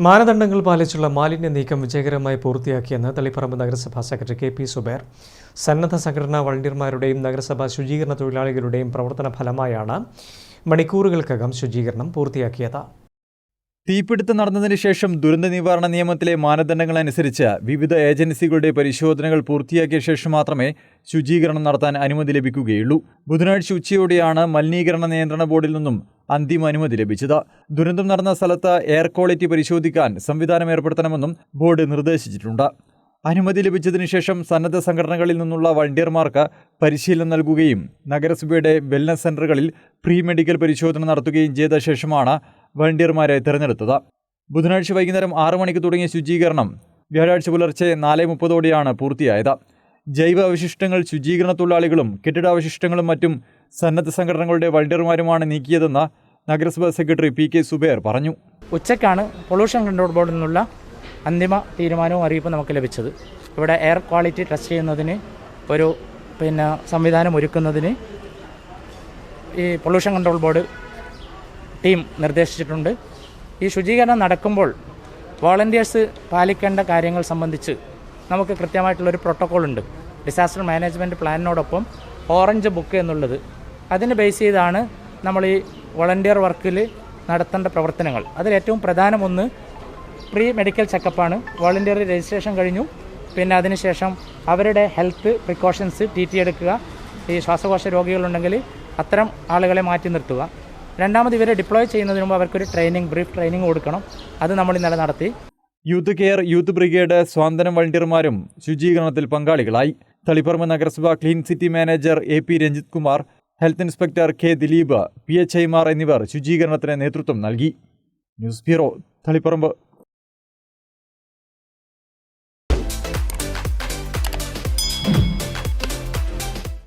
മാനദണ്ഡങ്ങൾ പാലിച്ചുള്ള മാലിന്യ നീക്കം വിജയകരമായി പൂർത്തിയാക്കിയെന്ന് തളിപ്പറമ്പ് നഗരസഭാ സെക്രട്ടറി കെ.പി. സുബൈർ. സന്നദ്ധ സംഘടനാ വളണ്ടിയർമാരുടെയും നഗരസഭാ ശുചീകരണ തൊഴിലാളികളുടെയും പ്രവർത്തന ഫലമായാണ് മണിക്കൂറുകൾക്കകം ശുചീകരണം പൂർത്തിയാക്കിയത്. തീപിടുത്തം നടന്നതിന് ശേഷം ദുരന്ത നിവാരണ നിയമത്തിലെ മാനദണ്ഡങ്ങൾ അനുസരിച്ച് വിവിധ ഏജൻസികളുടെ പരിശോധനകൾ പൂർത്തിയാക്കിയ ശേഷം മാത്രമേ ശുചീകരണം നടത്താൻ അനുമതി ലഭിക്കുകയുള്ളൂ. ബുധനാഴ്ച ഉച്ചയോടെയാണ് മലിനീകരണ നിയന്ത്രണ ബോർഡിൽ നിന്നും അന്തിമ അനുമതി ലഭിച്ചത്. ദുരന്തം നടന്ന സ്ഥലത്ത് എയർ ക്വാളിറ്റി പരിശോധിക്കാൻ സംവിധാനം ഏർപ്പെടുത്തണമെന്നും ബോർഡ് നിർദ്ദേശിച്ചിട്ടുണ്ട്. അനുമതി ലഭിച്ചതിനു ശേഷം സന്നദ്ധ സംഘടനകളിൽ നിന്നുള്ള വളണ്ടിയർമാർക്ക് പരിശീലനം നൽകുകയും നഗരസഭയുടെ വെൽനസ് സെന്ററുകളിൽ പ്രീ മെഡിക്കൽ പരിശോധന നടത്തുകയും ചെയ്ത ശേഷമാണ് വളണ്ടിയർമാരെ തിരഞ്ഞെടുത്തത്. ബുധനാഴ്ച വൈകുന്നേരം 6 മണിക്ക് തുടങ്ങിയ ശുചീകരണം വ്യാഴാഴ്ച പുലർച്ചെ 4:30 പൂർത്തിയായത്. ജൈവ അവശിഷ്ടങ്ങൾ ശുചീകരണ തൊഴിലാളികളും കെട്ടിടാവശിഷ്ടങ്ങളും മറ്റും സന്നദ്ധ സംഘടനകളുടെ വളണ്ടിയർമാരുമാണ് നീക്കിയതെന്ന് നഗരസഭാ സെക്രട്ടറി പി.കെ. സുബൈർ പറഞ്ഞു. ഉച്ചയ്ക്കാണ് പൊല്യൂഷൻ കൺട്രോൾ ബോർഡിൽ നിന്നുള്ള അന്തിമ തീരുമാനവും അറിയിപ്പും നമുക്ക് ലഭിച്ചത്. ഇവിടെ എയർ ക്വാളിറ്റി ടെസ്റ്റ് ചെയ്യുന്നതിന് ഒരു സംവിധാനം ഒരുക്കുന്നതിന് ഈ പൊല്യൂഷൻ കൺട്രോൾ ബോർഡ് ടീം നിർദ്ദേശിച്ചിട്ടുണ്ട്. ഈ ശുചീകരണം നടക്കുമ്പോൾ വോളണ്ടിയേഴ്സ് പാലിക്കേണ്ട കാര്യങ്ങൾ സംബന്ധിച്ച് നമുക്ക് കൃത്യമായിട്ടുള്ളൊരു പ്രോട്ടോക്കോൾ ഉണ്ട്. ഡിസാസ്റ്റർ മാനേജ്മെൻറ്റ് പ്ലാനിനോടൊപ്പം ഓറഞ്ച് ബുക്ക് എന്നുള്ളത്, അതിന് ബേസ് ചെയ്താണ് നമ്മൾ ഈ വോളണ്ടിയർ വർക്കിൽ നടത്തേണ്ട പ്രവർത്തനങ്ങൾ. അതിലേറ്റവും പ്രധാനമൊന്ന് പ്രീ മെഡിക്കൽ ചെക്കപ്പാണ്. വോളണ്ടിയർ രജിസ്ട്രേഷൻ കഴിഞ്ഞു, പിന്നെ അതിനുശേഷം അവരുടെ ഹെൽത്ത് പ്രിക്കോഷൻസ് TT എടുക്കുക. ഈ ശ്വാസകോശ രോഗികളുണ്ടെങ്കിൽ അത്തരം ആളുകളെ മാറ്റി നിർത്തുക. രണ്ടാമത് ഇവരെ ഡിപ്ലോയ് ചെയ്യുന്നതിന് മുമ്പ് അവർക്കൊരു ബ്രീഫ് ട്രെയിനിങ് കൊടുക്കണം. അത് നമ്മൾ ഇന്നലെ നടത്തി. യൂത്ത് കെയർ, യൂത്ത് ബ്രിഗേഡ്, സ്വാതന്ത്ര്യം വളണ്ടിയർമാരും ശുചീകരണത്തിൽ പങ്കാളികളായി. തളിപ്പറമ്പ് നഗരസഭ clean city manager AP Ranjith Kumar, health inspector K. Dileep, PHIമാർ എന്നിവർ ശുചീകരണത്തിന് നേതൃത്വം നൽകി. News bureau, Taliparamba.